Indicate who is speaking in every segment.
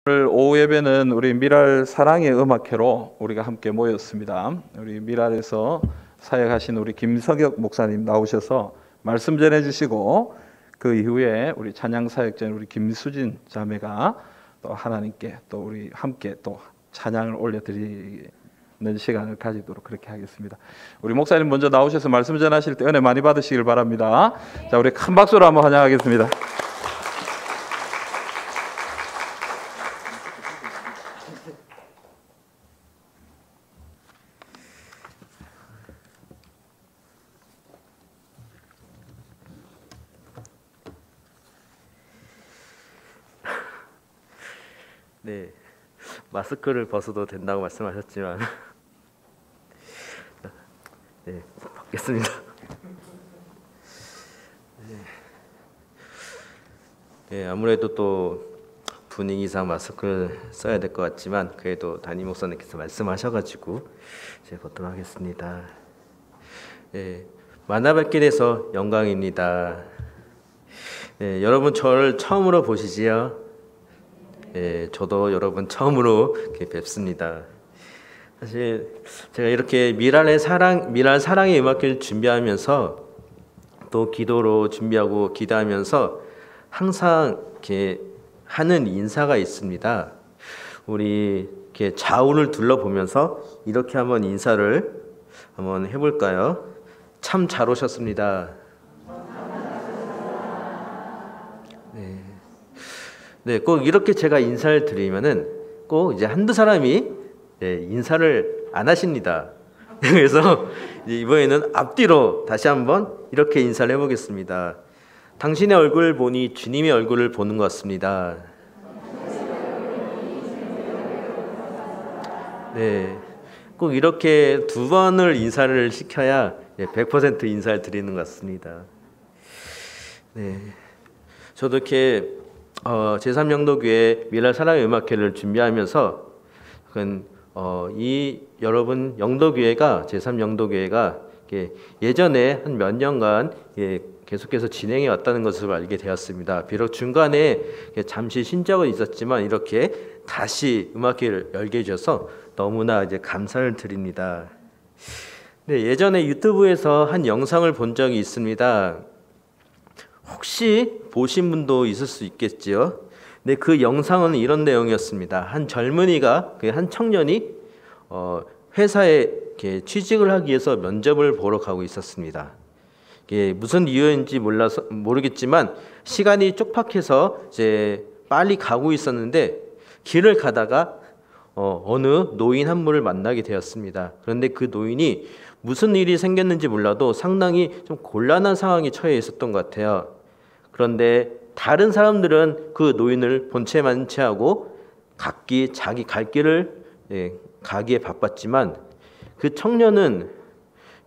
Speaker 1: 오늘 오후 예배는 우리 미랄 사랑의 음악회로 우리가 함께 모였습니다. 우리 미랄에서 사역하신 우리 김석혁 목사님 나오셔서 말씀 전해주시고 그 이후에 우리 찬양 사역자인 우리 김수진 자매가 또 하나님께 또 우리 함께 또 찬양을 올려드리는 시간을 가지도록 그렇게 하겠습니다. 우리 목사님 먼저 나오셔서 말씀 전하실 때 은혜 많이 받으시길 바랍니다. 자, 우리 큰 박수로 한번 환영하겠습니다.
Speaker 2: 네, 마스크를 벗어도 된다고 말씀하셨지만 네, 벗겠습니다. 네, 아무래도 또 분위기상 마스크를 써야 될 것 같지만 그래도 담임 목사님께서 말씀하셔가지고 제가 벗도록 하겠습니다. 네, 만나뵙게 돼서 영광입니다. 네, 여러분 저를 처음으로 보시지요? 네, 저도 여러분 처음으로 이렇게 뵙습니다. 사실 제가 이렇게 미랄 사랑의 음악회를 준비하면서 또 기도로 준비하고 기도하면서 항상 이렇게 하는 인사가 있습니다. 우리 이렇게 좌우를 둘러보면서 이렇게 한번 인사를 한번 해볼까요? 참 잘 오셨습니다. 네, 꼭 이렇게 제가 인사를 드리면은 꼭 이제 한두 사람이 인사를 안 하십니다. 그래서 이번에는 앞뒤로 다시 한번 이렇게 인사를 해보겠습니다. 당신의 얼굴을 보니 주님의 얼굴을 보는 것 같습니다. 네, 꼭 이렇게 두 번을 인사를 시켜야 100% 인사를 드리는 것 같습니다. 네, 저도 이렇게 제3영도교회 미랄 사랑의 음악회를 준비하면서 이 여러분 영도교회가 제3영도교회가 예전에 한 몇 년간 계속해서 진행해 왔다는 것을 알게 되었습니다. 비록 중간에 잠시 쉰 적은 있었지만 이렇게 다시 음악회를 열게 해주셔서 너무나 이제 감사를 드립니다. 네, 예전에 유튜브에서 한 영상을 본 적이 있습니다. 혹시 보신 분도 있을 수 있겠지요. 근데 그 영상은 이런 내용이었습니다. 한 젊은이가, 한 청년이 회사에 이렇게 취직을 하기 위해서 면접을 보러 가고 있었습니다. 이게 무슨 이유인지 모르겠지만 시간이 촉박해서 이제 빨리 가고 있었는데 길을 가다가 어느 노인 한 분을 만나게 되었습니다. 그런데 그 노인이 무슨 일이 생겼는지 몰라도 상당히 좀 곤란한 상황에 처해 있었던 것 같아요. 그런데 다른 사람들은 그 노인을 본체만 채하고 각기 자기 갈 길을 가기에 바빴지만 그 청년은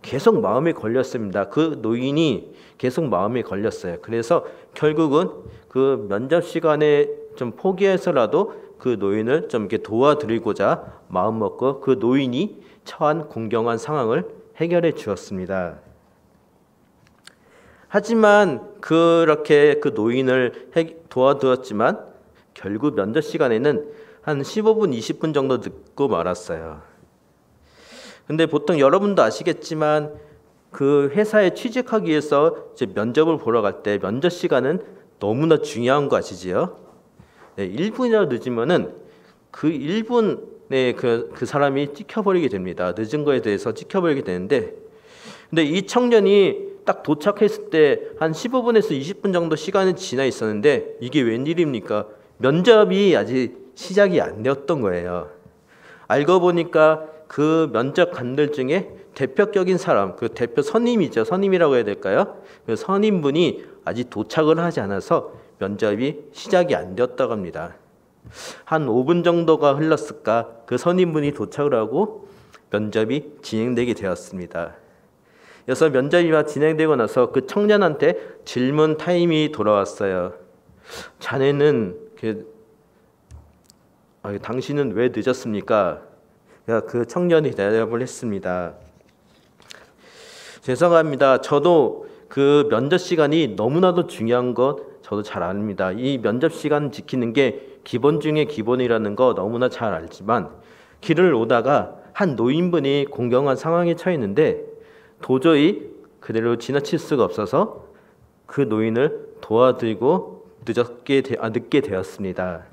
Speaker 2: 계속 마음에 걸렸습니다. 그 노인이 계속 마음에 걸렸어요. 그래서 결국은 그 면접 시간에 좀 포기해서라도 그 노인을 좀 이렇게 도와드리고자 마음먹고 그 노인이 처한 공경한 상황을 해결해 주었습니다. 하지만 그렇게 그 노인을 도와주었지만 결국 면접 시간에는 한 15분, 20분 정도 늦고 말았어요. 근데 보통 여러분도 아시겠지만 그 회사에 취직하기 위해서 이제 면접을 보러 갈 때 면접 시간은 너무나 중요한 거 아시지요? 네, 1분이라도 늦으면은 그 1분에 그 사람이 찍혀버리게 됩니다. 늦은 거에 대해서 찍혀버리게 되는데, 근데 이 청년이 딱 도착했을 때 한 15분에서 20분 정도 시간이 지나 있었는데 이게 웬일입니까? 면접이 아직 시작이 안 되었던 거예요. 알고 보니까 그 면접관들 중에 대표격인 사람, 그 대표 선임이죠. 선임이라고 해야 될까요? 그 선임분이 아직 도착을 하지 않아서 면접이 시작이 안 되었다고 합니다. 한 5분 정도가 흘렀을까 그 선임분이 도착을 하고 면접이 진행되게 되었습니다. 그래서 면접이 진행되고 나서 그 청년한테 질문 타임이 돌아왔어요. 자네는 당신은 왜 늦었습니까? 그 청년이 대답을 했습니다. 죄송합니다. 저도 그 면접 시간이 너무나도 중요한 것 저도 잘 압니다. 이 면접 시간 지키는 게 기본 중에 기본이라는 거 너무나 잘 알지만 길을 오다가 한 노인분이 공경한 상황에 처했는데 도저히 그대로 지나칠 수가 없어서 그 노인을 도와드리고 늦게 되었습니다.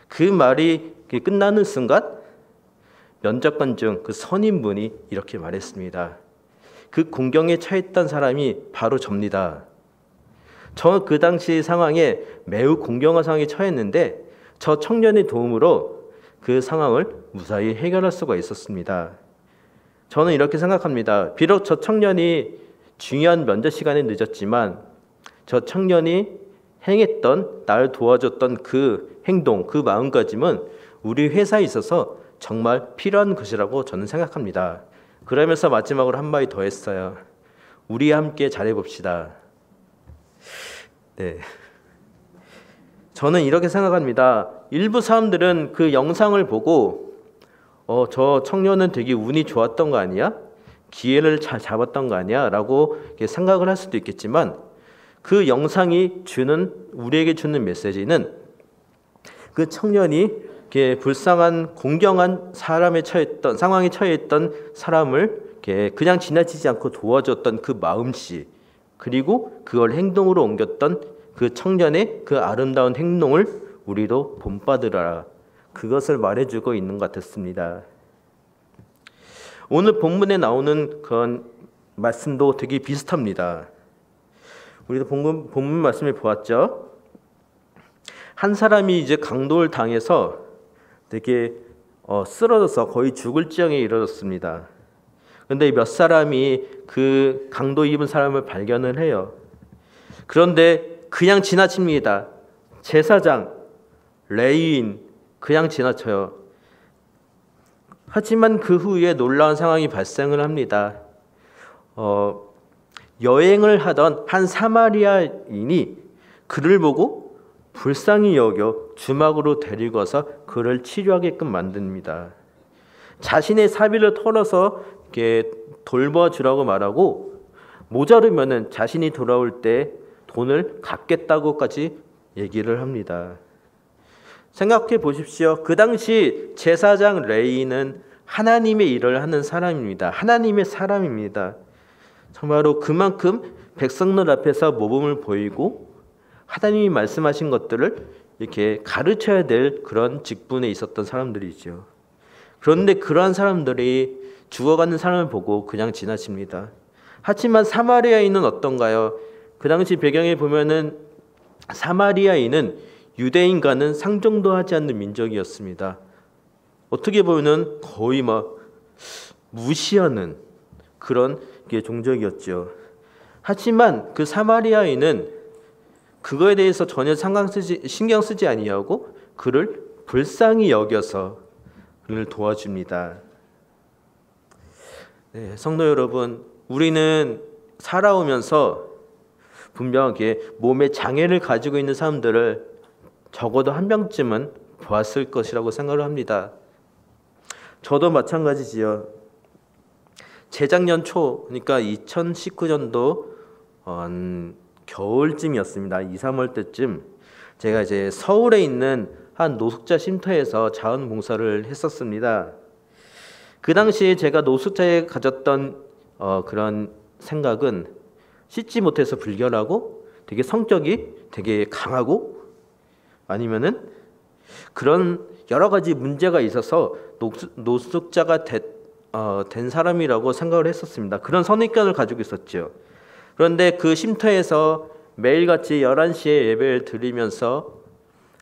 Speaker 2: 그 말이 끝나는 순간 면접관 중 그 선임분이 이렇게 말했습니다. 그 공경에 처했던 사람이 바로 접니다. 저 그 당시 상황에 매우 공경한 상황에 처했는데 저 청년의 도움으로 그 상황을 무사히 해결할 수가 있었습니다. 저는 이렇게 생각합니다. 비록 저 청년이 중요한 면접 시간에 늦었지만 저 청년이 행했던, 날 도와줬던 그 행동, 그 마음가짐은 우리 회사에 있어서 정말 필요한 것이라고 저는 생각합니다. 그러면서 마지막으로 한마디 더 했어요. 우리 함께 잘해봅시다. 네. 저는 이렇게 생각합니다. 일부 사람들은 그 영상을 보고 저 청년은 되게 운이 좋았던 거 아니야? 기회를 잘 잡았던 거 아니야? 라고 생각을 할 수도 있겠지만 그 영상이 우리에게 주는 메시지는 그 청년이 불쌍한 공경한 상황에 처해있던 사람을 그냥 지나치지 않고 도와줬던 그 마음씨, 그리고 그걸 행동으로 옮겼던 그 청년의 그 아름다운 행동을 우리도 본받으라, 그것을 말해주고 있는 것 같았습니다. 오늘 본문에 나오는 그런 말씀도 되게 비슷합니다. 우리도 본문 말씀을 보았죠. 한 사람이 이제 강도를 당해서 되게 쓰러져서 거의 죽을 지경에 이르렀습니다. 그런데 몇 사람이 그 강도 입은 사람을 발견을 해요. 그런데 그냥 지나칩니다. 제사장, 레위인 그냥 지나쳐요. 하지만 그 후에 놀라운 상황이 발생을 합니다. 여행을 하던 한 사마리아인이 그를 보고 불쌍히 여겨 주막으로 데리고 와서 그를 치료하게끔 만듭니다. 자신의 사비를 털어서 이렇게 돌봐주라고 말하고 모자르면은 자신이 돌아올 때 돈을 갚겠다고까지 얘기를 합니다. 생각해 보십시오. 그 당시 제사장 레위는 하나님의 일을 하는 사람입니다. 하나님의 사람입니다. 정말로 그만큼 백성들 앞에서 모범을 보이고 하나님이 말씀하신 것들을 이렇게 가르쳐야 될 그런 직분에 있었던 사람들이죠. 그런데 그러한 사람들이 죽어가는 사람을 보고 그냥 지나칩니다. 하지만 사마리아인은 어떤가요? 그 당시 배경에 보면은 사마리아인은 유대인과는 상종도 하지 않는 민족이었습니다. 어떻게 보면은 거의 막 무시하는 그런 종족이었죠. 하지만 그 사마리아인은 그거에 대해서 전혀 신경 쓰지 아니하고 그를 불쌍히 여겨서 그를 도와줍니다. 네, 성도 여러분, 우리는 살아오면서 분명하게 몸에 장애를 가지고 있는 사람들을 적어도 한 명쯤은 보았을 것이라고 생각을 합니다. 저도 마찬가지지요. 재작년 초, 그러니까 2019년도 겨울쯤이었습니다. 2, 3월 때쯤 제가 이제 서울에 있는 한 노숙자 쉼터에서 자원봉사를 했었습니다. 그 당시에 제가 노숙자에 가졌던 그런 생각은 씻지 못해서 불결하고 되게 성격이 되게 강하고 아니면은 그런 여러 가지 문제가 있어서 노숙자가 된 사람이라고 생각을 했었습니다. 그런 선입견을 가지고 있었죠. 그런데 그 쉼터에서 매일같이 11시에 예배를 드리면서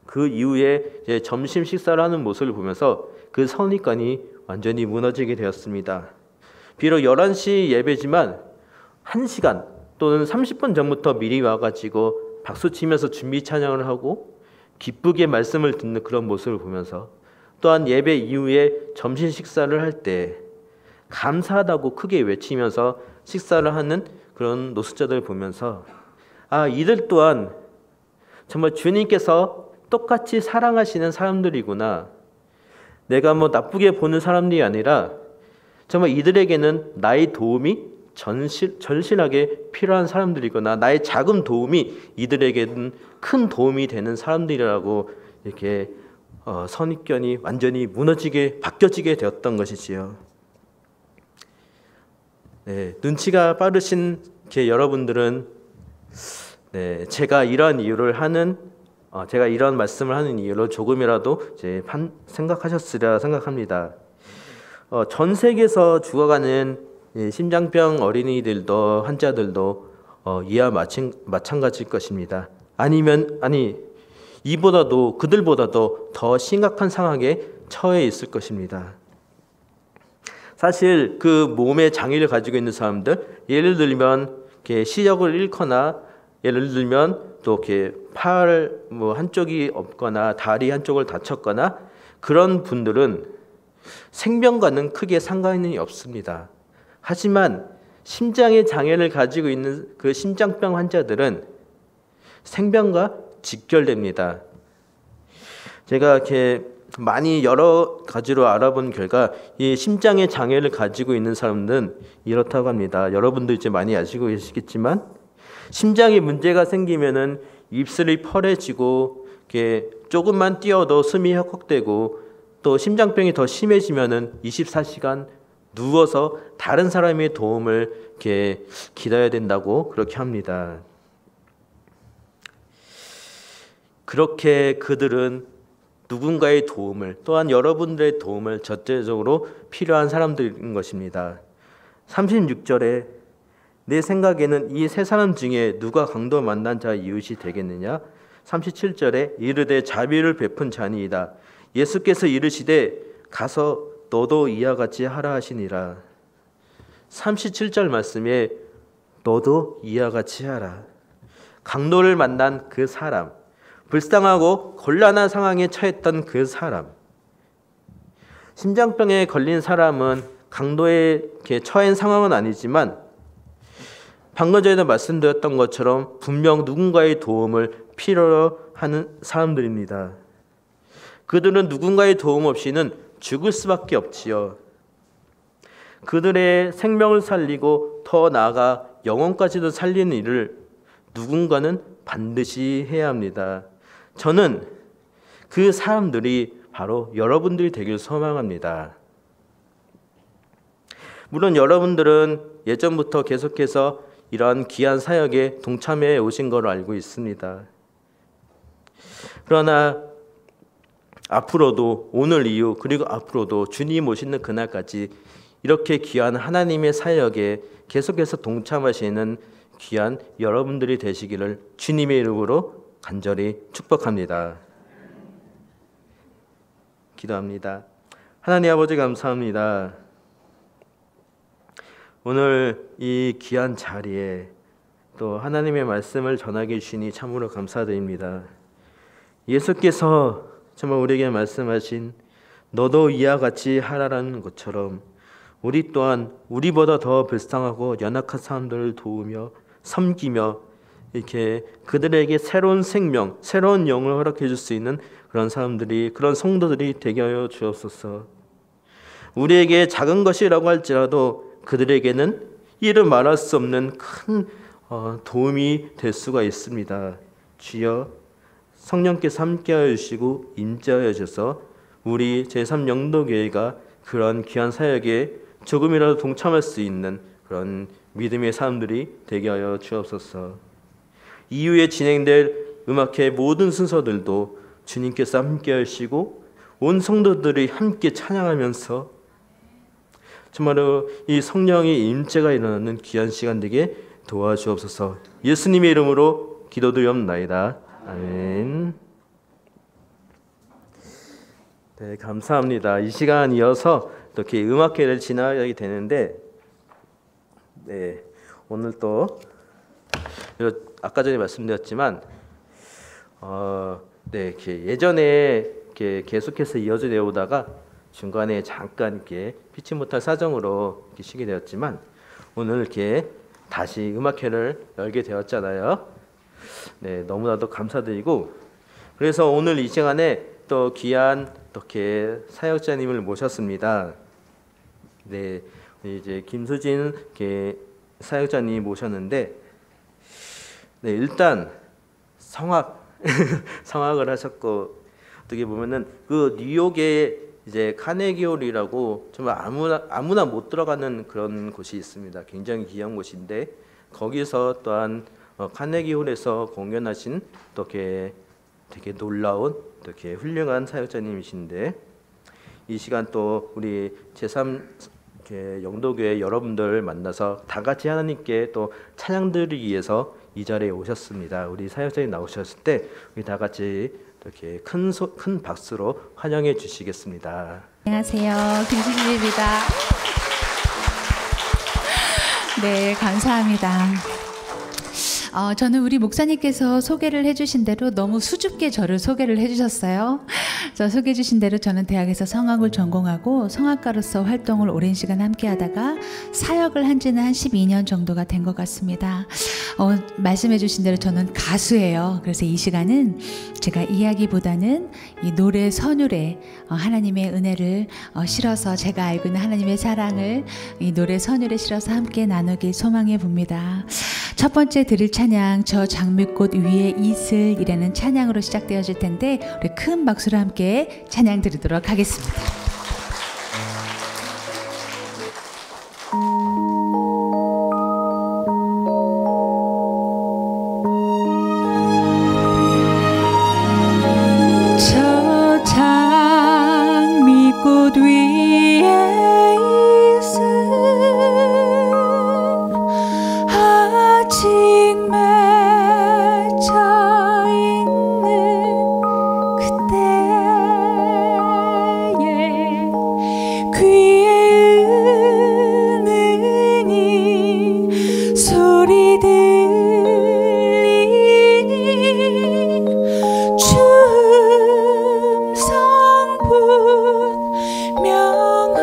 Speaker 2: 그 이후에 이제 점심 식사를 하는 모습을 보면서 그 선입견이 완전히 무너지게 되었습니다. 비록 11시 예배지만 1시간 또는 30분 전부터 미리 와가지고 박수치면서 준비 찬양을 하고 기쁘게 말씀을 듣는 그런 모습을 보면서 또한 예배 이후에 점심 식사를 할 때 감사하다고 크게 외치면서 식사를 하는 그런 노숙자들을 보면서 이들 또한 정말 주님께서 똑같이 사랑하시는 사람들이구나. 내가 뭐 나쁘게 보는 사람들이 아니라 정말 이들에게는 나의 도움이 절실하게 필요한 사람들이거나 나의 작은 도움이 이들에게는 큰 도움이 되는 사람들이라고 이렇게 선입견이 완전히 무너지게 바뀌어지게 되었던 것이지요. 네, 눈치가 빠르신 여러분들은 제가 이런 말씀을 하는 이유로 조금이라도 생각하셨으리라 생각합니다. 전 세계에서 죽어가는 심장병 어린이들도 환자들도 이와 마찬가지일 것입니다. 그들보다도 더 심각한 상황에 처해 있을 것입니다. 사실 그 몸의 장애를 가지고 있는 사람들, 예를 들면 시력을 잃거나, 예를 들면 또 팔 한쪽이 없거나 다리 한쪽을 다쳤거나, 그런 분들은 생명과는 크게 상관이 없습니다. 하지만 심장의 장애를 가지고 있는 그 심장병 환자들은 생명과 직결됩니다. 제가 많이 여러 가지로 알아본 결과 이 심장의 장애를 가지고 있는 사람들은 이렇다고 합니다. 여러분도 이제 많이 아시고 계시겠지만, 심장에 문제가 생기면은 입술이 펄해지고 조금만 뛰어도 숨이 헉헉대고, 또 심장병이 더 심해지면은 24시간 누워서 다른 사람의 도움을 기다려야 된다고 그렇게 합니다. 그렇게 그들은 누군가의 도움을, 또한 여러분들의 도움을 절대적으로 필요한 사람들인 것입니다. 36절에 내 생각에는 이 세 사람 중에 누가 강도 만난 자의 이웃이 되겠느냐? 37절에 이르되 자비를 베푼 자니이다. 예수께서 이르시되 가서 너도 이와 같이 하라 하시니라. 37절 말씀에 너도 이와 같이 하라. 강도를 만난 그 사람, 불쌍하고 곤란한 상황에 처했던 그 사람, 심장병에 걸린 사람은 강도에 처한 상황은 아니지만 방금 전에도 말씀드렸던 것처럼 분명 누군가의 도움을 필요로 하는 사람들입니다. 그들은 누군가의 도움 없이는 죽을 수밖에 없지요. 그들의 생명을 살리고 더 나아가 영혼까지도 살리는 일을 누군가는 반드시 해야 합니다. 저는 그 사람들이 바로 여러분들이 되길 소망합니다. 물론 여러분들은 예전부터 계속해서 이러한 귀한 사역에 동참해 오신 걸로 알고 있습니다. 그러나 앞으로도, 오늘 이후 그리고 앞으로도 주님 오시는 그날까지 이렇게 귀한 하나님의 사역에 계속해서 동참하시는 귀한 여러분들이 되시기를 주님의 이름으로 간절히 축복합니다. 기도합니다. 하나님 아버지 감사합니다. 오늘 이 귀한 자리에 또 하나님의 말씀을 전하게 주시니 참으로 감사드립니다. 예수께서 정말 우리에게 말씀하신 너도 이와 같이 하라라는 것처럼 우리 또한 우리보다 더 불쌍하고 연약한 사람들을 도우며 섬기며 이렇게 그들에게 새로운 생명, 새로운 영을 허락해 줄 수 있는 그런 사람들이, 그런 성도들이 되게 하여 주옵소서. 우리에게 작은 것이라고 할지라도 그들에게는 이루 말할 수 없는 큰 도움이 될 수가 있습니다. 주여, 성령께서 함께하여 주시고 임재하여 주셔서 우리 제3영도교회가 그런 귀한 사역에 조금이라도 동참할 수 있는 그런 믿음의 사람들이 되게 하여 주옵소서. 이후에 진행될 음악회 모든 순서들도 주님께서 함께 하시고 온 성도들이 함께 찬양하면서 정말로 이 성령의 임재가 일어나는 귀한 시간 되게 도와주옵소서. 예수님의 이름으로 기도드리옵나이다. 아멘. 네, 감사합니다. 이 시간 이어서 이렇게 음악회를 진행하게 되는데, 네, 오늘 또 아까 전에 말씀드렸지만, 네, 이렇게 예전에 이렇게 계속해서 이어져 내오다가 중간에 잠깐 이렇게 피치 못할 사정으로 이렇게 쉬게 되었지만, 오늘 이렇게 다시 음악회를 열게 되었잖아요. 네, 너무나도 감사드리고, 그래서 오늘 이 시간에 또 귀한 이렇게 사역자님을 모셨습니다. 네, 이제 김수진 이렇게 사역자님 모셨는데, 네, 일단 성악을 하셨고, 어떻게 보면은 그 뉴욕의 이제 카네기홀이라고 정말 아무나 못 들어가는 그런 곳이 있습니다. 굉장히 귀한 곳인데 거기서 또한 카네기홀에서 공연하신 또 이렇게 되게 놀라운 또 이렇게 훌륭한 사역자님이신데 이 시간 또 우리 제3 영도교회 여러분들 만나서 다 같이 하나님께 또 찬양 드리기 위해서 이 자리에 오셨습니다. 우리 사역자님 나오셨을 때 우리 다 같이 이렇게 큰 박수로 환영해 주시겠습니다.
Speaker 3: 안녕하세요, 김수진입니다. 네, 감사합니다. 저는 우리 목사님께서 소개를 해주신 대로 너무 수줍게 저를 소개를 해주셨어요. 저 소개해 주신 대로 저는 대학에서 성악을 전공하고 성악가로서 활동을 오랜 시간 함께 하다가 사역을 한 지는 한 12년 정도가 된 것 같습니다. 말씀해 주신 대로 저는 가수예요. 그래서 이 시간은 제가 이야기보다는 이 노래 선율에 하나님의 은혜를 실어서 제가 알고 있는 하나님의 사랑을 이 노래 선율에 실어서 함께 나누길 소망해 봅니다. 첫 번째 드릴 찬양 저 장미꽃 위에 이슬이라는 찬양으로 시작되어질 텐데 우리 큰 박수로 함께 찬양 드리도록 하겠습니다. 저 장미꽃 위에 이슬 아직 맺혀 있는 그때에 귀에 은은히 소리 들리니 춤성분 명하다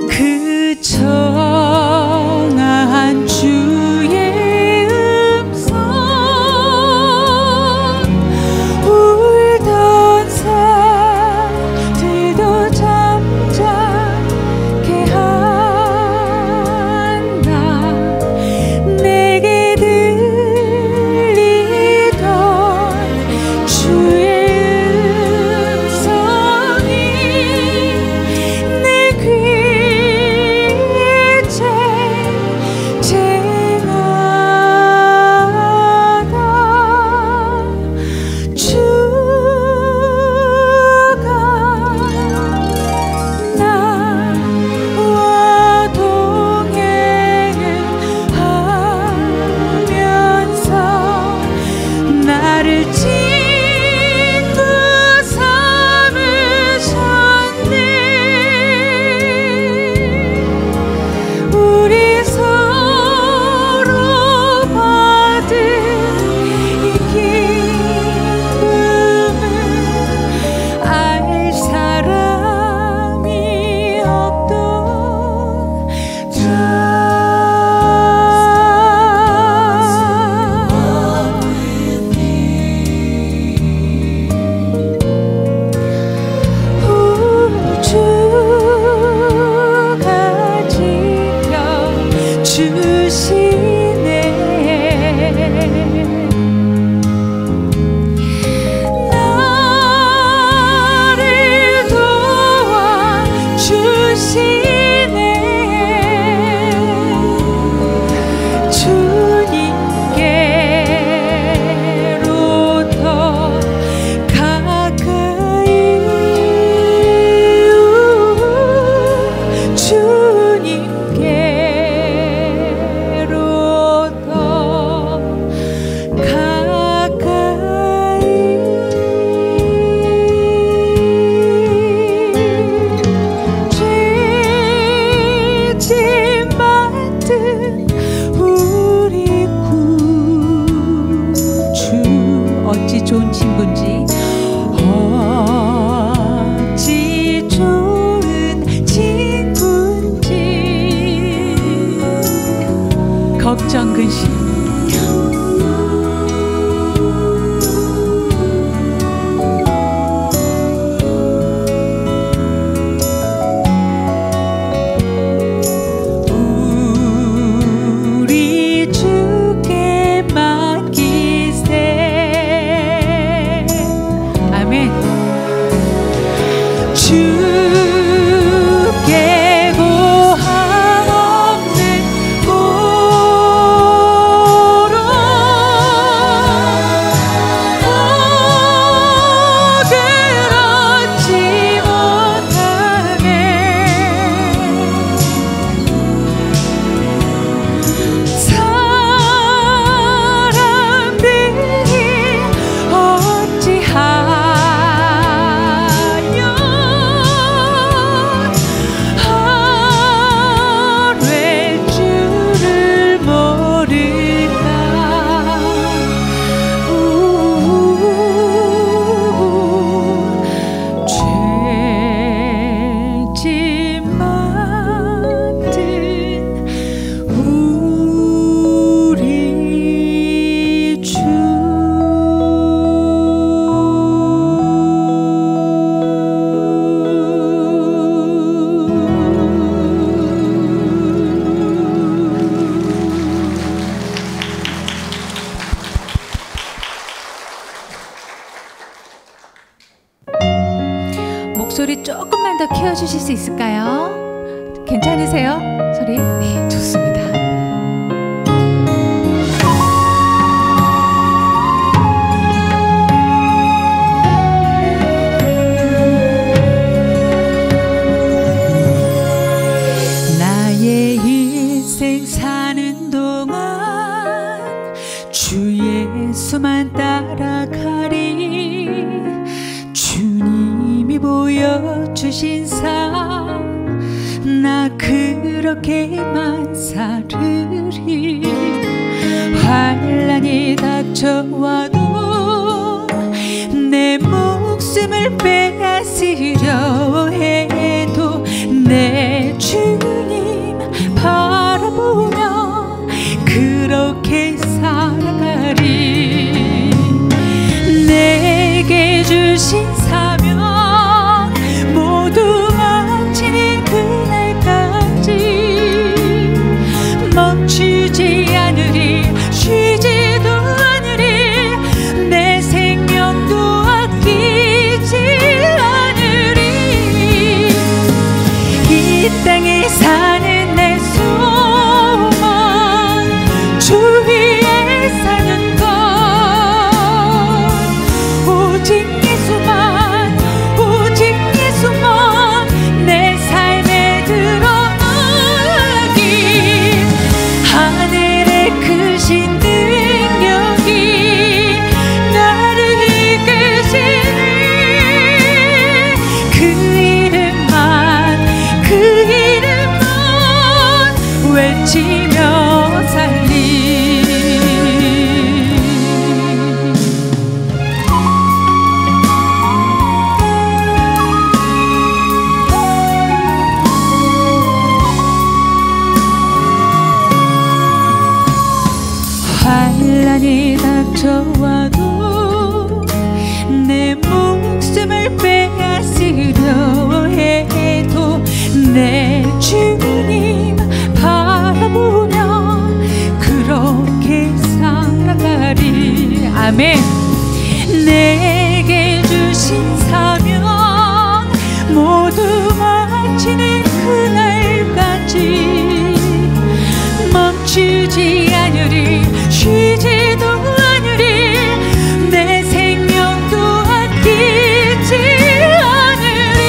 Speaker 3: 그 청아한 주의 음성 울던 새들도 잠잠케 한다 내게 들리던 주의 음성이 내 귀에 쟁쟁하다 주가 나와 동행하면서 나를 친구 삼으셨네 우리 서로 받은 이 기쁨을 알 사람이 없도다 목소리 조금만 더 키워주실 수 있을까요? 괜찮으세요? 소리? 네, 좋습니다. 나의 인생 사는 동안 주 예수만 따라가리. 주님이 보여주신 삶 나 그렇게만 살으리. 환난이 닥쳐와도 내 목숨을 빼앗으려 해도 내 주님 바라보며 그렇게 살아가리. 내게 주신 사명 모두 마치는 그날까지 멈추지 않으리. 쉬지도 않으리. 내 생명도 아끼지 않으리. 이 땅에 사는 내 소망 주 위에 사는 것 오직 예수만 오직 예수만 내 삶에 드러나기. 하늘의 크신 능력이 나를 이끄시니 그 이름만 외치며 살리. 환난이 닥쳐와도 내 목숨을 빼앗으려 해도 내 주님 바라보며 그렇게 살아가리. 아멘. 내게 주신 사명 모두 마치는 그날까지 멈추지 않으리. 쉬지도 않으리. 내 생명도 아끼지 않으리.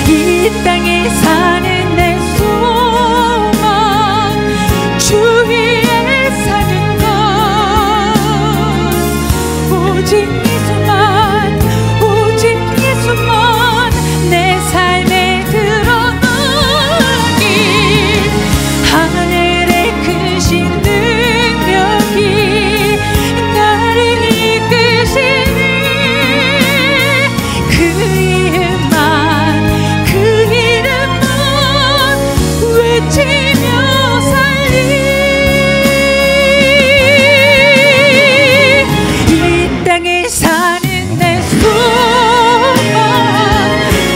Speaker 3: 이 땅에 사는 내 소망 주 위에 사는 것 오직 예수만 오직 예수만 내 삶에 드러나기. 하늘의 크신 능력이 나를 이끄시니 그 이름만 외치며 살리. 이 땅에 사는 내 소망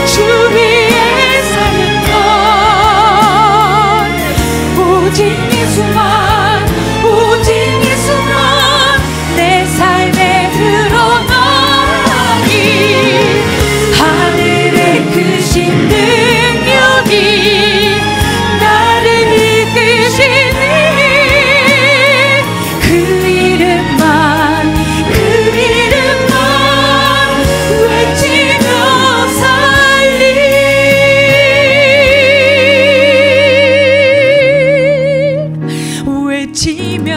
Speaker 3: 주 위에 사는 것 오직 예수만 오직 예수만 내 삶에 드러나기. 하늘의 크신 능력이 나를 이끄시니 그 이름만 외치며 살리. 외치며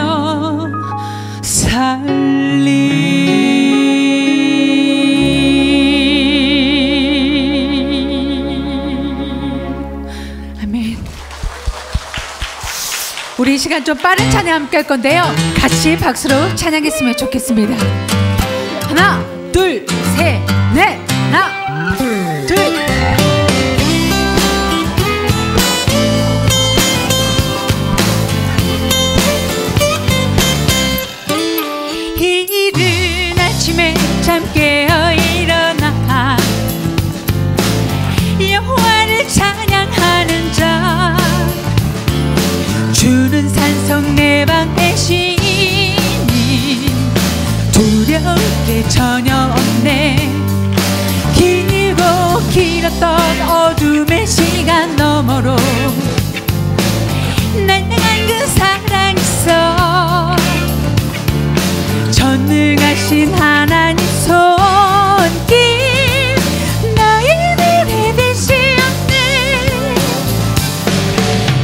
Speaker 3: 살리. 아멘. 우리 이 시간 좀 빠른 찬양 함께 할 건데요. 같이 박수로 찬양했으면 좋겠습니다. 하나, 둘, 셋, 넷. 하나, 둘. 이른 아침에 잠 깨어 일어나 여호와를 찬양하는 자 주는 산성 내 방에 시니 두려울 게 전혀 없네. 긴 길었던 어둠의 시간 너머로 날 향한 그 사랑 있어. 전능하신 하나님 손길 나의 눈에 비시었네.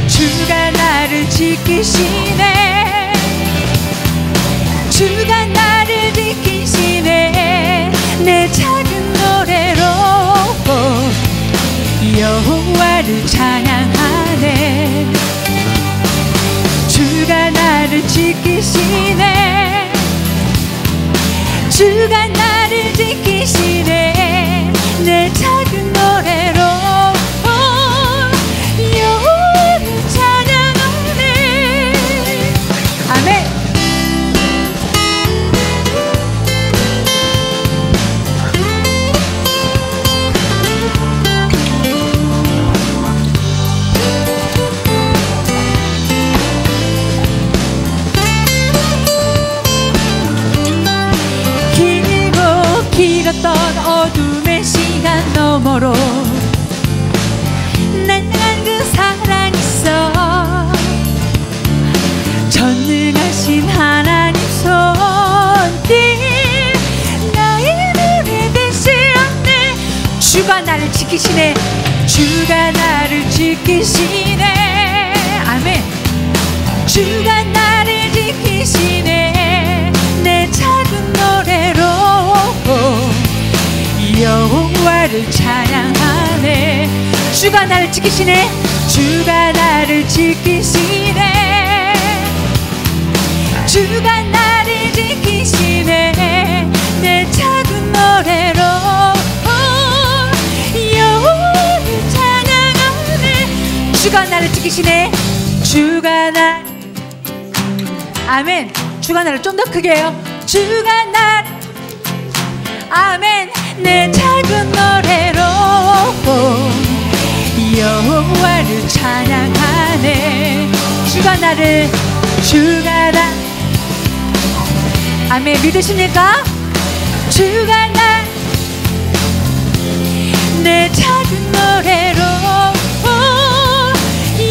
Speaker 3: 주가 나를 지키시네. 주가 나를 지키시네. 내 작은 노래로 여호와를 찬양하네. 주가 나를 지키시네. 주가 나를 지키시네. 내 작은 노래로 여호와를 찬양하네. 아멘. 길었던 어둠의 시간 너머로 날 향한 그 사랑 있어. 전능하신 하나님 손길 나의 눈에 비시었네. 주가 나를 지키시네. 주가 나를 지키시네. 아멘. 주가 나를 지키시네. 내 작은 노래로 여호와를 찬양하네. 주가 나를 지키시네. 주가 나를 지키시네. 주가 나를 지키시네. 내 작은 노래로 여호와를 찬양하네. 주가 나를 지키시네. 주가 나 아멘. 주가 나를 좀 더 크게 해요. 주가 나 아멘. 내 작은 노래로 여호와를 찬양하네. 주가 나 아멘. 믿으십니까? 주가 내 작은 노래로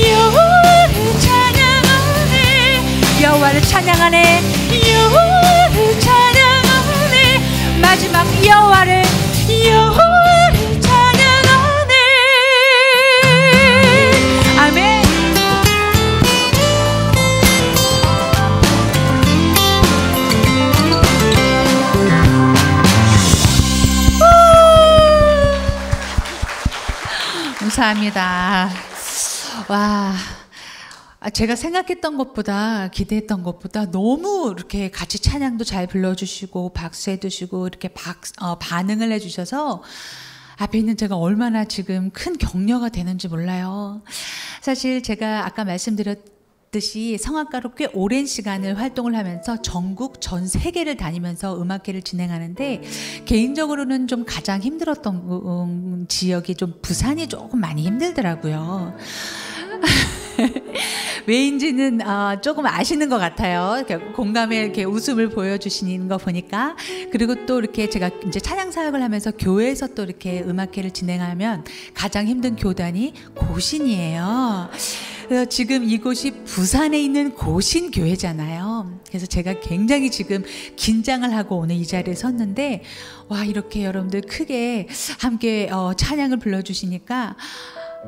Speaker 3: 여호와를 찬양하네. 여호와를 찬양하네. 여호와를 찬양하네. 마지막 여호와를 찬양하네. 아멘. 감사합니다. 와. 제가 생각했던 것보다 기대했던 것보다 너무 이렇게 같이 찬양도 잘 불러주시고 박수해 주시고 이렇게 반응을 해주셔서 앞에 있는 제가 얼마나 지금 큰 격려가 되는지 몰라요. 사실 제가 아까 말씀드렸듯이 성악가로 꽤 오랜 시간을 활동을 하면서 전국 전 세계를 다니면서 음악회를 진행하는데 개인적으로는 좀 가장 힘들었던 지역이 좀 부산이 조금 많이 힘들더라고요. 왜인지는 조금 아시는 것 같아요. 이렇게 공감에 이렇게 웃음을 보여주시는 거 보니까. 그리고 또 이렇게 제가 이제 찬양 사역을 하면서 교회에서 또 이렇게 음악회를 진행하면 가장 힘든 교단이 고신이에요. 그래서 지금 이곳이 부산에 있는 고신교회잖아요. 그래서 제가 굉장히 지금 긴장을 하고 오늘 이 자리에 섰는데, 와, 이렇게 여러분들 크게 함께 찬양을 불러주시니까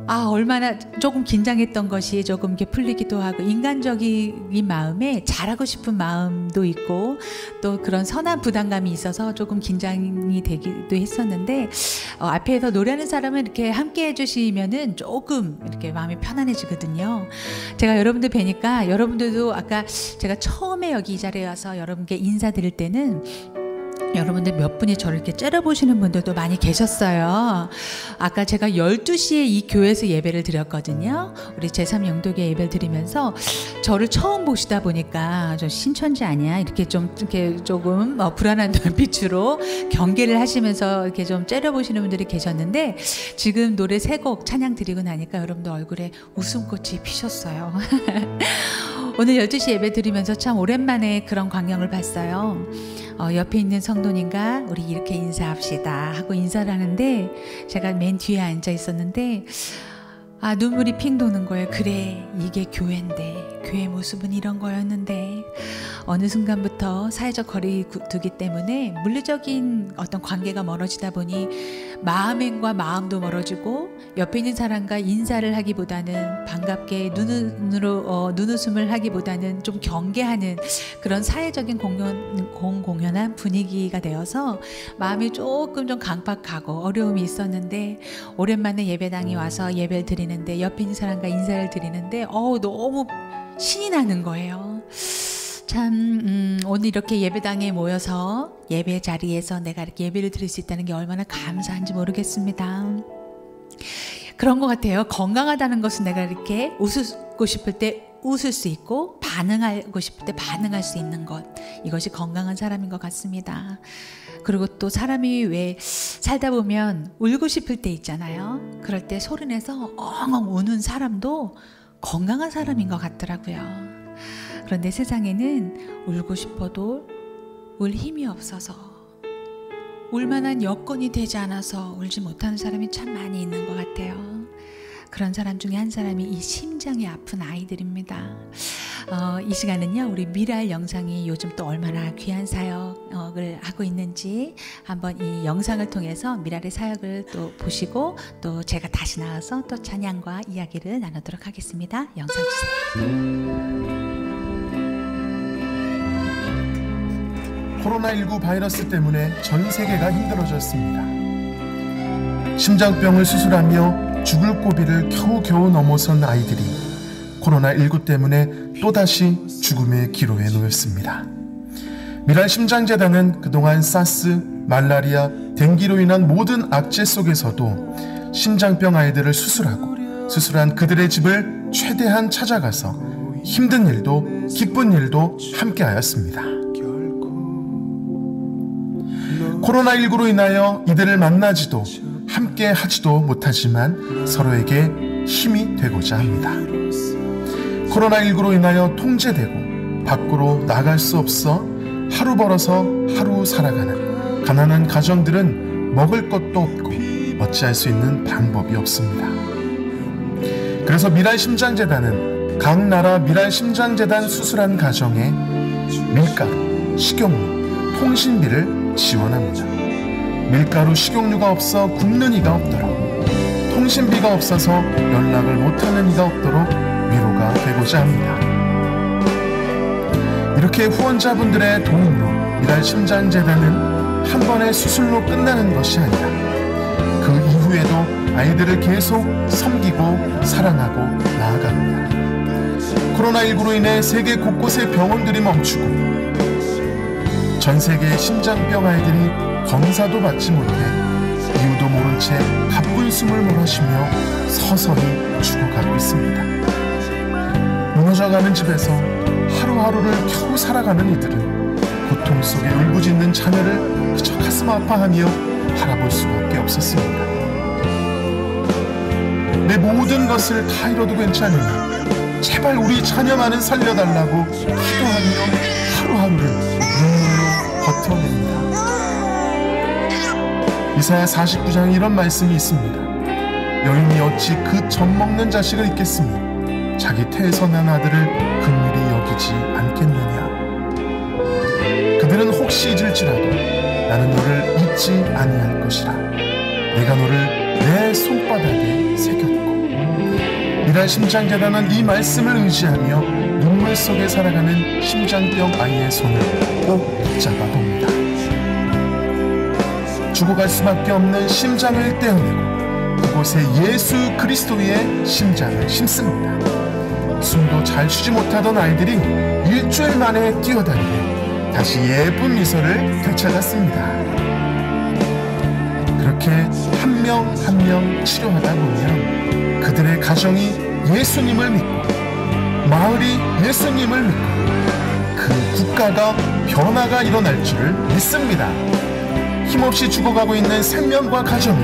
Speaker 3: 얼마나 조금 긴장했던 것이 조금 이렇게 풀리기도 하고, 인간적인 마음에 잘하고 싶은 마음도 있고 또 그런 선한 부담감이 있어서 조금 긴장이 되기도 했었는데, 앞에서 노래하는 사람은 이렇게 함께 해주시면은 조금 이렇게 마음이 편안해지거든요. 제가 여러분들 뵈니까 여러분들도 아까 제가 처음에 여기 이 자리에 와서 여러분께 인사드릴 때는 여러분들 몇 분이 저를 이렇게 째려보시는 분들도 많이 계셨어요. 아까 제가 12시에 이 교회에서 예배를 드렸거든요. 우리 제3영도교회 예배를 드리면서 저를 처음 보시다 보니까 저 신천지 아니야? 이렇게 조금 불안한 눈빛으로 경계를 하시면서 이렇게 좀 째려보시는 분들이 계셨는데, 지금 노래 3곡 찬양 드리고 나니까 여러분들 얼굴에 웃음꽃이 피셨어요. 오늘 12시 예배 드리면서 참 오랜만에 그런 광경을 봤어요. 옆에 있는 성도님과 우리 이렇게 인사합시다 하고 인사를 하는데 제가 맨 뒤에 앉아 있었는데 눈물이 핑 도는 거예요. 그래, 이게 교회인데, 교회 모습은 이런 거였는데 어느 순간부터 사회적 거리두기 때문에 물리적인 어떤 관계가 멀어지다 보니 마음과 마음도 멀어지고 옆에 있는 사람과 인사를 하기보다는 반갑게 눈웃음을 하기보다는 좀 경계하는 그런 사회적인 공공연한 분위기가 되어서 마음이 조금 좀 강박하고 어려움이 있었는데 오랜만에 예배당에 와서 예배를 드리는데 옆에 있는 사람과 인사를 드리는데 너무 신이 나는 거예요. 참 오늘 이렇게 예배당에 모여서 예배 자리에서 내가 이렇게 예배를 드릴 수 있다는 게 얼마나 감사한지 모르겠습니다. 그런 것 같아요. 건강하다는 것은 내가 이렇게 웃고 싶을 때 웃을 수 있고 반응하고 싶을 때 반응할 수 있는 것, 이것이 건강한 사람인 것 같습니다. 그리고 또 사람이 왜 살다 보면 울고 싶을 때 있잖아요. 그럴 때 소리내서 엉엉 우는 사람도 건강한 사람인 것 같더라고요. 그런데 세상에는 울고 싶어도 울 힘이 없어서, 울만한 여건이 되지 않아서 울지 못하는 사람이 참 많이 있는 것 같아요. 그런 사람 중에 한 사람이 이 심장이 아픈 아이들입니다. 이 시간은요, 우리 미랄 영상이 요즘 또 얼마나 귀한 사역을 하고 있는지 한번 이 영상을 통해서 미랄의 사역을 또 보시고 또 제가 다시 나와서 또 찬양과 이야기를 나누도록 하겠습니다. 영상 주세요.
Speaker 4: 코로나19 바이러스 때문에 전 세계가 힘들어졌습니다. 심장병을 수술하며 죽을 고비를 겨우겨우 넘어선 아이들이 코로나19 때문에 또다시 죽음의 기로에 놓였습니다. 미랄 심장재단은 그동안 사스, 말라리아, 댕기로 인한 모든 악재 속에서도 심장병 아이들을 수술하고 수술한 그들의 집을 최대한 찾아가서 힘든 일도 기쁜 일도 함께하였습니다. 코로나19로 인하여 이들을 만나지도 함께 하지도 못하지만 서로에게 힘이 되고자 합니다. 코로나19로 인하여 통제되고 밖으로 나갈 수 없어 하루 벌어서 하루 살아가는 가난한 가정들은 먹을 것도 없고 어찌할 수 있는 방법이 없습니다. 그래서 미랄 심장재단은 각 나라 미랄 심장재단 수술한 가정에 밀가루, 식용유, 통신비를 지원합니다. 밀가루, 식용유가 없어 굶는 이가 없도록, 통신비가 없어서 연락을 못하는 이가 없도록 위로가 되고자 합니다. 이렇게 후원자분들의 도움으로 미랄 심장재단은 한 번의 수술로 끝나는 것이 아니라 그 이후에도 아이들을 계속 섬기고 사랑하고 나아갑니다. 코로나19로 인해 세계 곳곳의 병원들이 멈추고 전 세계의 심장병 아이들이 검사도 받지 못해 이유도 모른 채 가쁜 숨을 몰아쉬며 서서히 죽어가고 있습니다. 무너져가는 집에서 하루하루를 겨우 살아가는 이들은 고통 속에 울부짖는 자녀를 그저 가슴 아파하며 바라볼 수밖에 없었습니다. 내 모든 것을 다 잃어도 괜찮으니 제발 우리 자녀만은 살려달라고 기도하며 하루하루를 눈물로 버텨냅니다. 이사야 49장에 이런 말씀이 있습니다. 여인이 어찌 그 젖먹는 자식을 잊겠으며 자기 태에서 난 아들을 긍휼히 여기지 않겠느냐. 그들은 혹시 잊을지라도 나는 너를 잊지 아니할 것이라. 내가 너를 내 손바닥에 새겼고. 미랄 심장재단은 이 말씀을 의지하며 눈물 속에 살아가는 심장병 아이의 손을 꼭 붙잡아 봅니다. 죽어갈 수밖에 없는 심장을 떼어내고 그곳에 예수 그리스도의 심장을 심습니다. 숨도 잘 쉬지 못하던 아이들이 일주일 만에 뛰어다니며 다시 예쁜 미소를 되찾았습니다. 그렇게 한 명 한 명 치료하다 보면 그들의 가정이 예수님을 믿고 마을이 예수님을 믿고 그 국가가 변화가 일어날 줄을 믿습니다. 힘없이 죽어가고 있는 생명과 가정이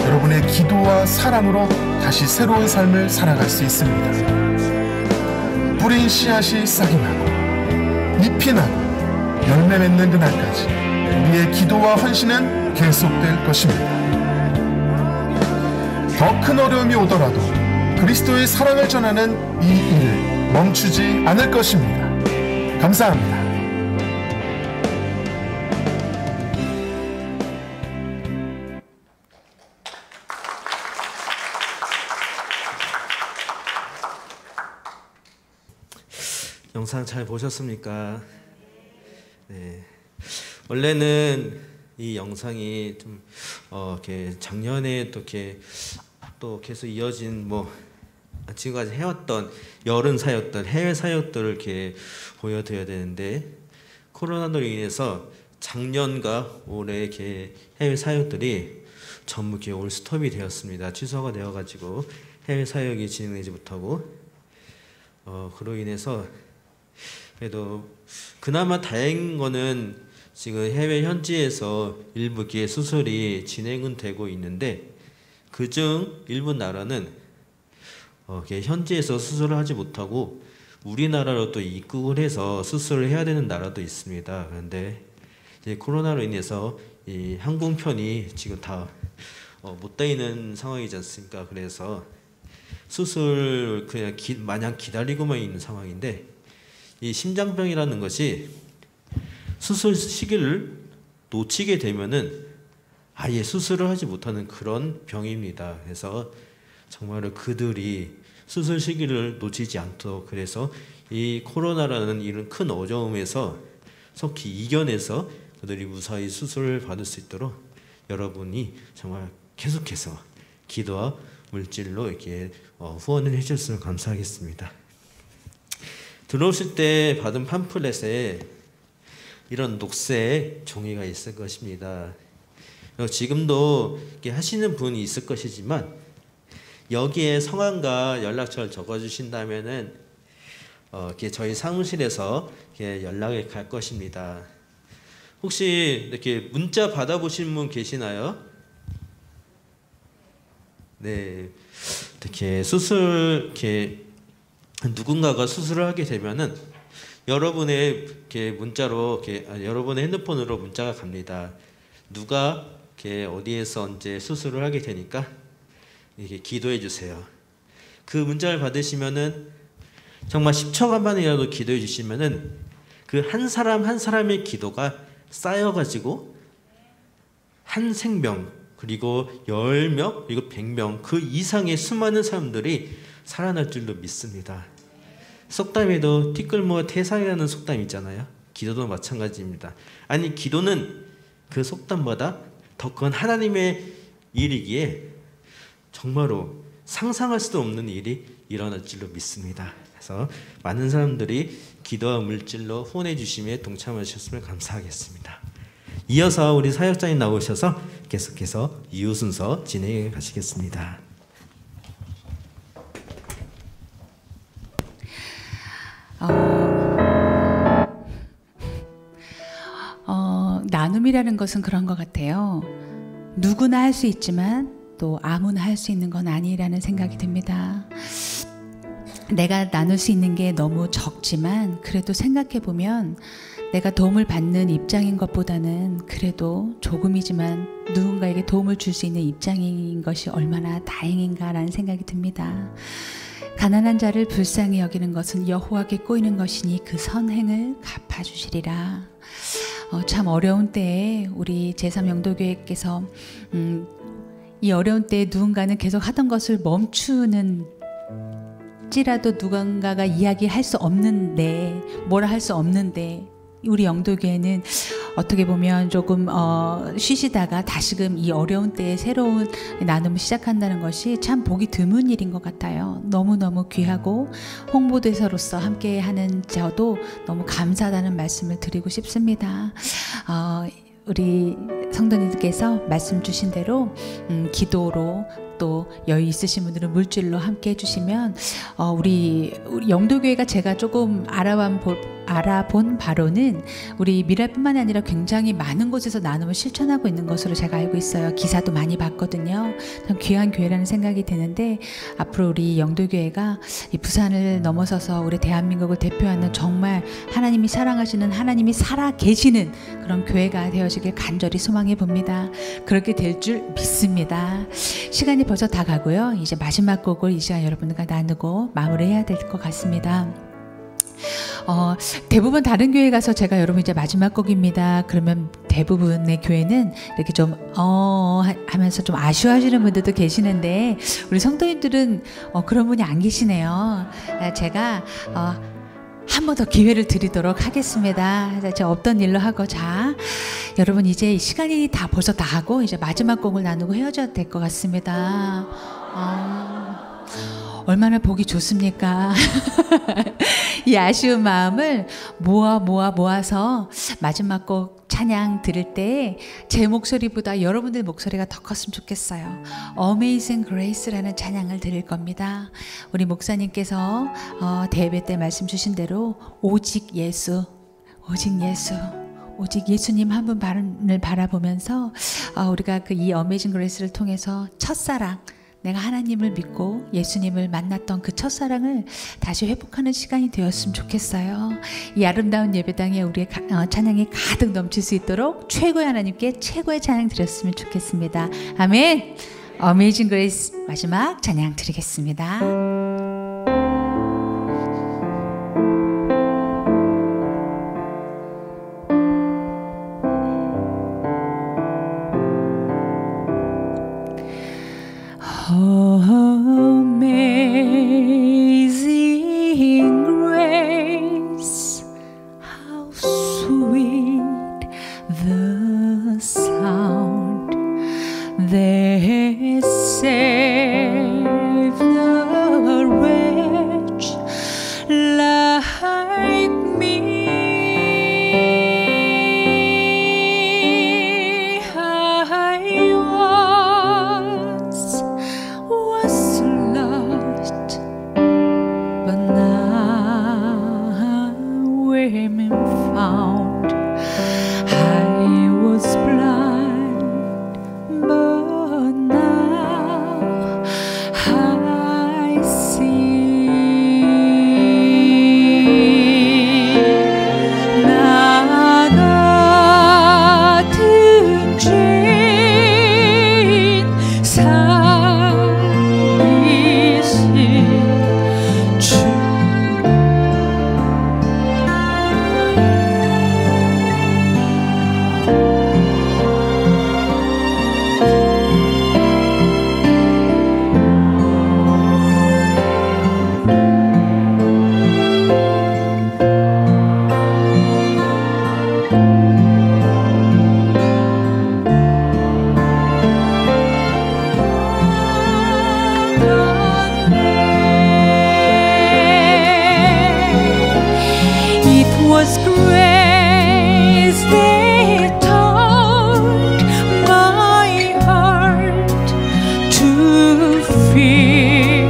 Speaker 4: 여러분의 기도와 사랑으로 다시 새로운 삶을 살아갈 수 있습니다. 뿌린 씨앗이 싹이 나고 잎이 나고 열매 맺는 그날까지 우리의 기도와 헌신은 계속될 것입니다. 더 큰 어려움이 오더라도 그리스도의 사랑을 전하는 이 일을 멈추지 않을 것입니다. 감사합니다.
Speaker 2: 영상 잘 보셨습니까? 네. 원래는 이 영상이 좀 이렇게 작년에 또 계속 이어진 지금까지 해왔던 여름 사역들, 해외 사역들을 이렇게 보여드려야 되는데 코로나로 인해서 작년과 올해 이렇게 해외 사역들이 전부 이렇게 올 스톱이 되었습니다. 취소가 되어가지고 해외 사역이 진행되지 못하고 그로 인해서 그래도 그나마 다행인 거는 지금 해외 현지에서 일부 이렇게 수술이 진행은 되고 있는데 그중 일부 나라는 현지에서 수술을 하지 못하고 우리나라로 또 입국을 해서 수술을 해야 되는 나라도 있습니다. 그런데 이제 코로나로 인해서 이 항공편이 지금 다 못 다니는 상황이지 않습니까? 그래서 수술 그냥 마냥 기다리고만 있는 상황인데 이 심장병이라는 것이 수술 시기를 놓치게 되면은 아예 수술을 하지 못하는 그런 병입니다. 그래서 정말로 그들이 수술 시기를 놓치지 않도록 그래서 이 코로나라는 이런 큰 어려움에서 속히 이겨내서 그들이 무사히 수술을 받을 수 있도록 여러분이 정말 계속해서 기도와 물질로 이렇게 후원을 해주셨으면 감사하겠습니다. 들어오실 때 받은 팜플렛에 이런 녹색 종이가 있을 것입니다. 지금도 이렇게 하시는 분이 있을 것이지만 여기에 성함과 연락처를 적어주신다면은 이렇게 저희 사무실에서 이렇게 연락이 갈 것입니다. 혹시 이렇게 문자 받아보신 분 계시나요? 네, 이렇게 이렇게 누군가가 수술을 하게 되면은 여러분의 이렇게 문자로 여러분의 핸드폰으로 문자가 갑니다. 누가 이렇게 어디에서 언제 수술을 하게 되니까 이렇게 기도해 주세요. 그 문자를 받으시면은 정말 10초간만이라도 기도해 주시면은 그 한 사람 한 사람의 기도가 쌓여가지고 한 생명 그리고 10명 그리고 100명 그 이상의 수많은 사람들이 살아날 줄로 믿습니다. 속담에도 티끌모아 태산이라는 속담이 있잖아요. 기도도 마찬가지입니다. 아니 기도는 그 속담보다 더 큰 하나님의 일이기에 정말로 상상할 수도 없는 일이 일어날 줄로 믿습니다. 그래서 많은 사람들이 기도와 물질로 후원해 주심에 동참하셨으면 감사하겠습니다. 이어서 우리 사역자님 나오셔서 계속해서 이유 순서 진행해 가시겠습니다.
Speaker 3: 나눔이라는 것은 그런 것 같아요. 누구나 할 수 있지만 또 아무나 할 수 있는 건 아니라는 생각이 듭니다. 내가 나눌 수 있는 게 너무 적지만 그래도 생각해보면 내가 도움을 받는 입장인 것보다는 그래도 조금이지만 누군가에게 도움을 줄 수 있는 입장인 것이 얼마나 다행인가라는 생각이 듭니다. 가난한 자를 불쌍히 여기는 것은 여호와께 꼬이는 것이니 그 선행을 갚아주시리라. 참 어려운 때에 우리 제3영도교회께서 이 어려운 때에 누군가는 계속 하던 것을 멈추는 찌라도 누군가가 이야기할 수 없는데 뭐라 할 수 없는데 우리 영도교회는 어떻게 보면 조금 쉬시다가 다시금 이 어려운 때에 새로운 나눔을 시작한다는 것이 참 보기 드문 일인 것 같아요. 너무너무 귀하고 홍보대사로서 함께하는 저도 너무 감사하다는 말씀을 드리고 싶습니다. 우리 성도님들께서 말씀 주신 대로 기도로 또 여유 있으신 분들은 물질로 함께 해주시면 우리 영도교회가 제가 조금 알아본 알아본 바로는 우리 미랄뿐만 아니라 굉장히 많은 곳에서 나눔을 실천하고 있는 것으로 제가 알고 있어요. 기사도 많이 봤거든요. 참 귀한 교회라는 생각이 드는데 앞으로 우리 영도교회가 이 부산을 넘어서서 우리 대한민국을 대표하는 정말 하나님이 사랑하시는, 하나님이 살아 계시는 그런 교회가 되어지길 간절히 소망해 봅니다. 그렇게 될 줄 믿습니다. 시간이 벌써 다 가고요. 이제 마지막 곡을 이 시간 여러분들과 나누고 마무리해야 될 것 같습니다. 대부분 다른 교회 가서 제가 여러분 이제 마지막 곡입니다. 그러면 대부분의 교회는 이렇게 좀 하면서 좀 아쉬워하시는 분들도 계시는데 우리 성도님들은 그런 분이 안 계시네요. 제가 한 번 더 기회를 드리도록 하겠습니다. 제가 없던 일로 하고, 자, 여러분 이제 시간이 다 벌써 다 하고 이제 마지막 곡을 나누고 헤어져야 될 것 같습니다. 얼마나 보기 좋습니까? 이 아쉬운 마음을 모아서 마지막 곡 찬양 들을 때 제 목소리보다 여러분들 목소리가 더 컸으면 좋겠어요. Amazing Grace라는 찬양을 드릴 겁니다. 우리 목사님께서 대회 때 말씀 주신 대로 오직 예수, 오직 예수님 한 분을 바라보면서 우리가 이 어메이징 그레이스를 통해서 첫사랑, 내가 하나님을 믿고 예수님을 만났던 그 첫사랑을 다시 회복하는 시간이 되었으면 좋겠어요. 이 아름다운 예배당에 우리의 찬양이 가득 넘칠 수 있도록 최고의 하나님께 최고의 찬양 드렸으면 좋겠습니다. 아멘. 어메이징 그레이스 마지막 찬양 드리겠습니다.
Speaker 5: Amazing grace, how sweet the sound that saved a wretch like me. Was lost, but now I'm found. I was blind, but now I see. 나 같은 죄인 was grace that taught my heart to fear,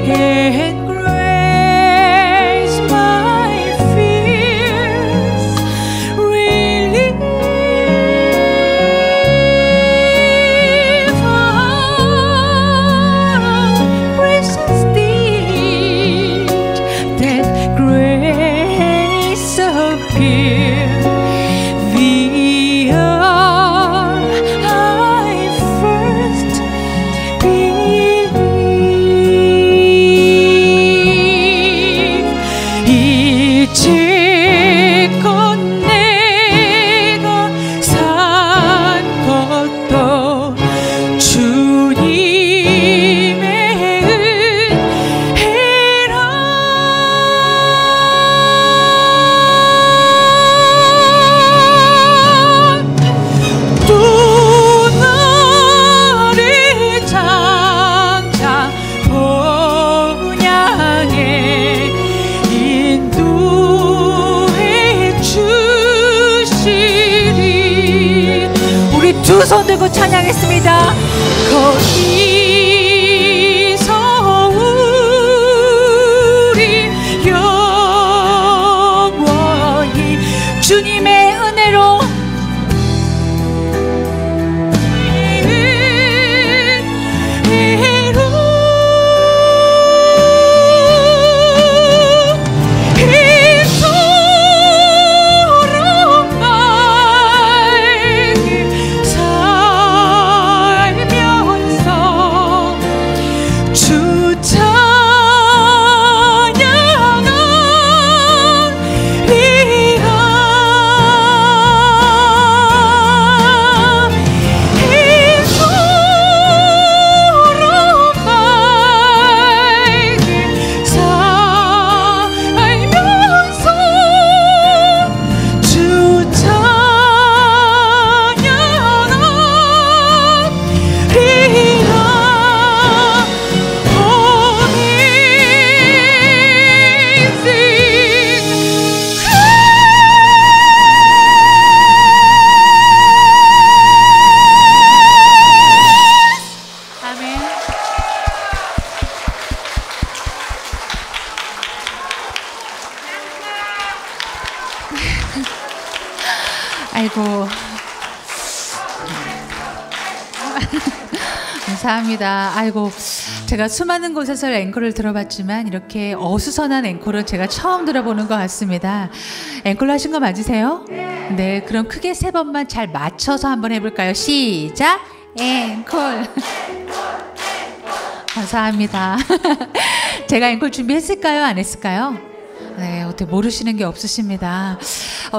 Speaker 5: and grace my fears relief. Precious deed that grace appear, the hour I first believed. 이제껏 내가 산 것도 주님의 은혜라. 또 나를 장차 본향에 인도해 주시리. 우리 두 손 들고 찬양했습니다. 거기서 우리 영원히
Speaker 3: 아이고. 감사합니다. 아이고, 제가 수많은 곳에서 앵콜을 들어봤지만 이렇게 어수선한 앵콜을 제가 처음 들어보는 것 같습니다. 앵콜 하신 거 맞으세요? 네, 그럼 크게 3번만 잘 맞춰서 한번 해볼까요? 시작! 앵콜. 감사합니다. 제가 앵콜 준비했을까요? 안 했을까요? 네, 어떻게 모르시는 게 없으십니다.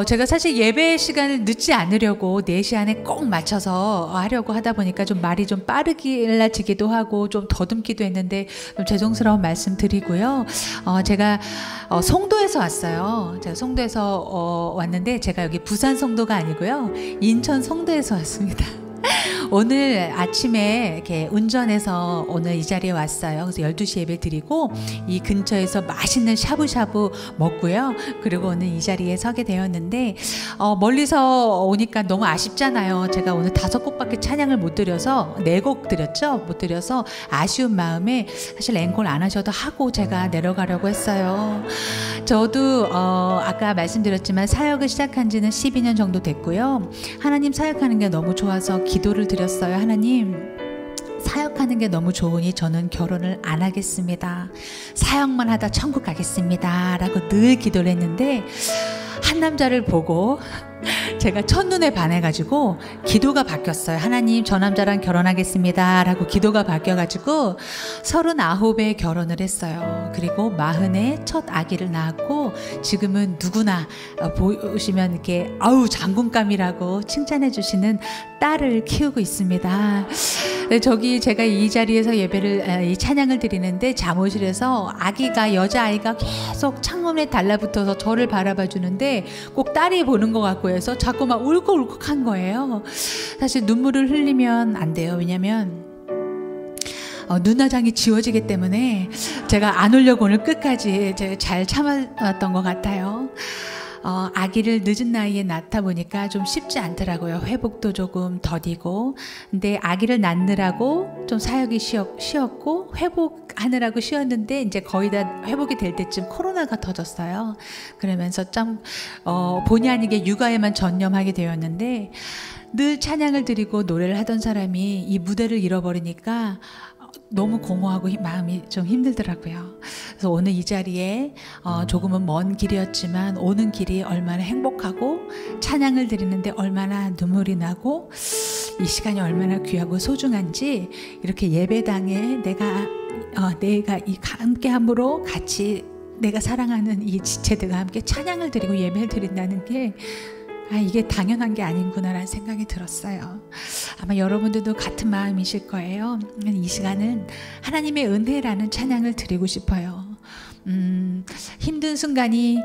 Speaker 3: 제가 사실 예배 시간을 늦지 않으려고 4시 안에 꼭 맞춰서 하려고 하다 보니까 좀 말이 좀 빠르길라지기도 하고 좀 더듬기도 했는데 좀 죄송스러운 말씀 드리고요. 제가 송도에서 왔어요. 제가 송도에서 왔는데 제가 여기 부산 송도가 아니고요. 인천 송도에서 왔습니다. 오늘 아침에 이렇게 운전해서 오늘 이 자리에 왔어요. 그래서 12시 예배 드리고 이 근처에서 맛있는 샤브샤브 먹고요. 그리고 오늘 이 자리에 서게 되었는데 멀리서 오니까 너무 아쉽잖아요. 제가 오늘 5곡밖에 찬양을 못 드려서 4곡 드렸죠. 못 드려서 아쉬운 마음에 사실 앵콜 안 하셔도 하고 제가 내려가려고 했어요. 저도 아까 말씀드렸지만 사역을 시작한 지는 12년 정도 됐고요. 하나님 사역하는 게 너무 좋아서 기도를 드렸어요. 하나님, 사역하는 게 너무 좋으니 저는 결혼을 안 하겠습니다. 사역만 하다 천국 가겠습니다. 라고 늘 기도를 했는데 한 남자를 보고 제가 첫눈에 반해가지고 기도가 바뀌었어요. 하나님, 저 남자랑 결혼하겠습니다 라고 기도가 바뀌어가지고 39에 결혼을 했어요. 그리고 40에 첫 아기를 낳았고 지금은 누구나 보시면 이렇게 아우 장군감이라고 칭찬해 주시는 딸을 키우고 있습니다. 저기 제가 이 자리에서 이 찬양을 드리는데 잠옷실에서 아기가, 여자아이가 계속 창문에 달라붙어서 저를 바라봐 주는데 꼭 딸이 보는 것 같고 해서 자꾸 막 울컥울컥 한 거예요. 사실 눈물을 흘리면 안 돼요. 왜냐면 눈화장이 지워지기 때문에 제가 안 울려고 오늘 끝까지 제가 잘 참았던 것 같아요. 아기를 늦은 나이에 낳다 보니까 좀 쉽지 않더라고요. 회복도 조금 더디고. 근데 아기를 낳느라고 좀 사역이 쉬었고 회복하느라고 쉬었는데 이제 거의 다 회복이 될 때쯤 코로나가 터졌어요. 그러면서 좀 본의 아니게 육아에만 전념하게 되었는데 늘 찬양을 드리고 노래를 하던 사람이 이 무대를 잃어버리니까 너무 공허하고 마음이 좀 힘들더라고요. 그래서 오늘 이 자리에 조금은 먼 길이었지만 오는 길이 얼마나 행복하고 찬양을 드리는데 얼마나 눈물이 나고 이 시간이 얼마나 귀하고 소중한지 이렇게 예배당에 내가 이 함께함으로 같이 내가 사랑하는 이 지체들과 함께 찬양을 드리고 예배를 드린다는 게 이게 당연한 게 아닌구나라는 생각이 들었어요. 아마 여러분들도 같은 마음이실 거예요. 이 시간은 하나님의 은혜라는 찬양을 드리고 싶어요. 힘든 순간이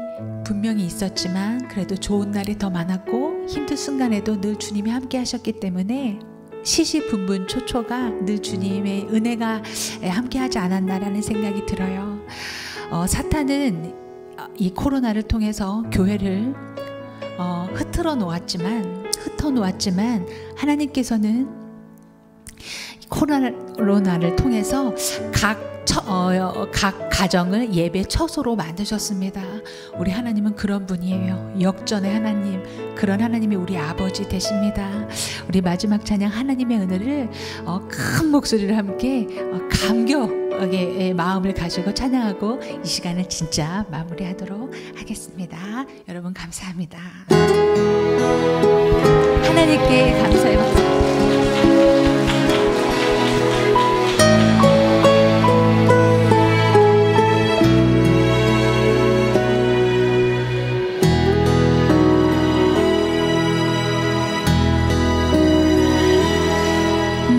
Speaker 3: 분명히 있었지만 그래도 좋은 날이 더 많았고 힘든 순간에도 늘 주님이 함께 하셨기 때문에 시시분분초초가 늘 주님의 은혜가 함께 하지 않았나라는 생각이 들어요. 사탄은 이 코로나를 통해서 교회를 흩어 놓았지만 하나님께서는 코로나를 통해서 각 가정을 예배 처소로 만드셨습니다. 우리 하나님은 그런 분이에요. 역전의 하나님, 그런 하나님이 우리 아버지 되십니다. 우리 마지막 찬양 하나님의 은혜를 큰 목소리를 함께 감격의 마음을 가지고 찬양하고 이 시간을 진짜 마무리하도록 하겠습니다. 여러분 감사합니다. 하나님께 감사의 박수.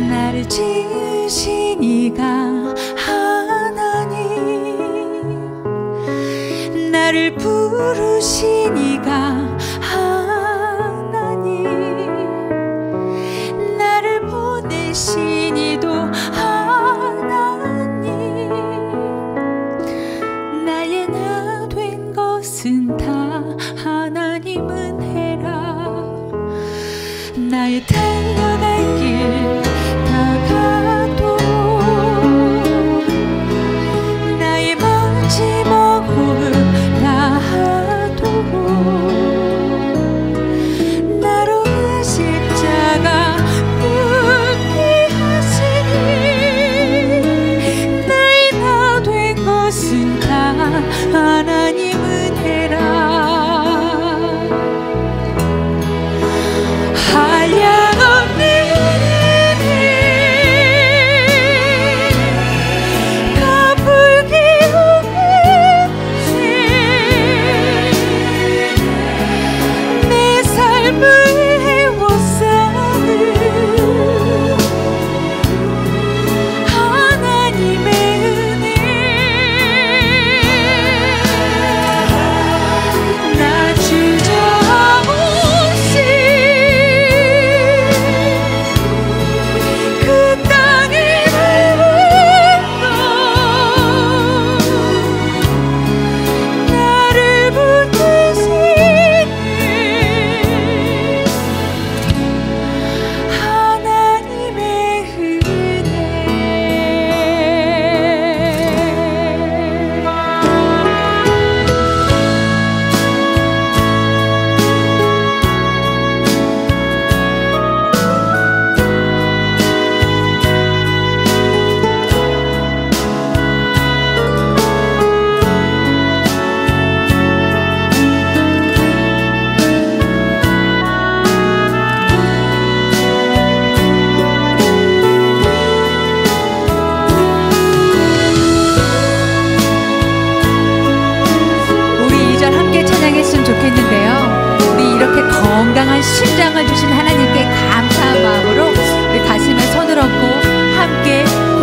Speaker 3: 나를 지으신 이가 하나님, 나를 부르신 이가 하나님, 나를 보내신 이도 하나님, 나의 나 된 것은 다 하나님 은혜라. 나의 달려갈 길 다가도 나의 마지막 호흡 다하도 나를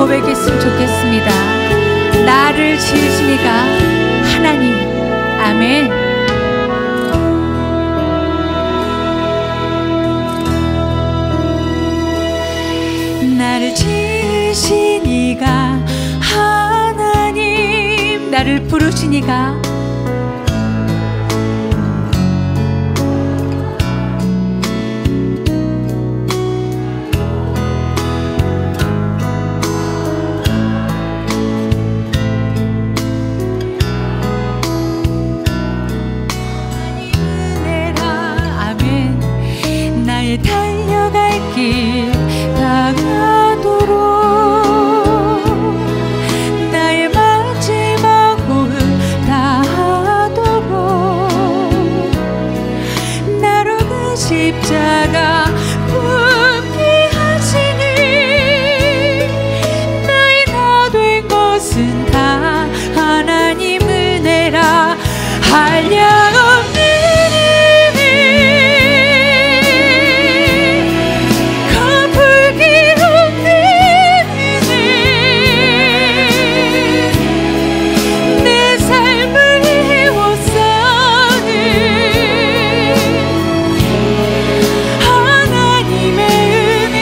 Speaker 3: 고백했으면 좋겠습니다. 나를 지으시니가 하나님. 아멘. 나를 지으시니가 하나님, 나를 부르시니가 은혜라. 아멘. 나의 달려갈 길 다가도록 나의 마지막 호흡 다하도록 나로 그 십자가 품게 하시니 나의 다 된 것은 다 하나님 은혜라. 한량없는 은혜 갚을 길 없는 은혜 내 삶을 헤워싸는 하나님의 은혜.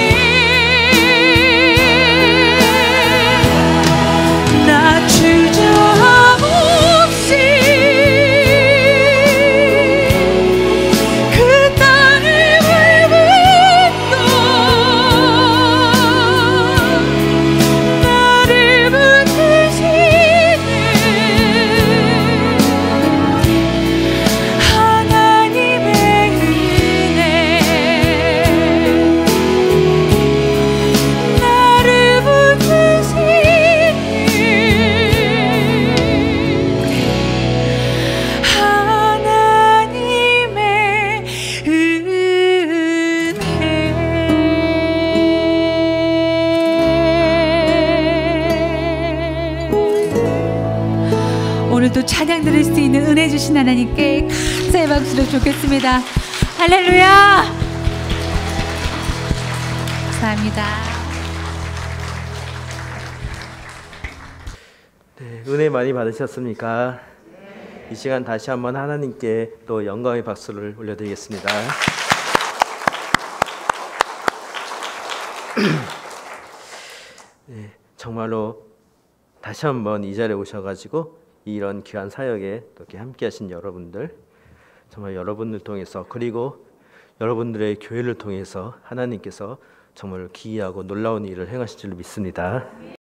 Speaker 3: 나 주저없이 그 땅을 밟았던 나를 붙드시는 하나님의 은혜. 나를 붙드시는 하나님의 은혜. 오늘도 찬양 드릴 수 있는 은혜 주신 하나님께 감사의 박수로 좋겠습니다. 할렐루야. 감사합니다.
Speaker 2: 네, 은혜 많이 받으셨습니까? 이 시간 다시 한번 하나님께 또 영광의 박수를 올려드리겠습니다. 네, 정말로 다시 한번 이 자리에 오셔가지고 이런 귀한 사역에 또 이렇게 함께하신 여러분들, 정말 여러분들 통해서, 그리고 여러분들의 교회를 통해서 하나님께서 정말 기이하고 놀라운 일을 행하실 줄 믿습니다.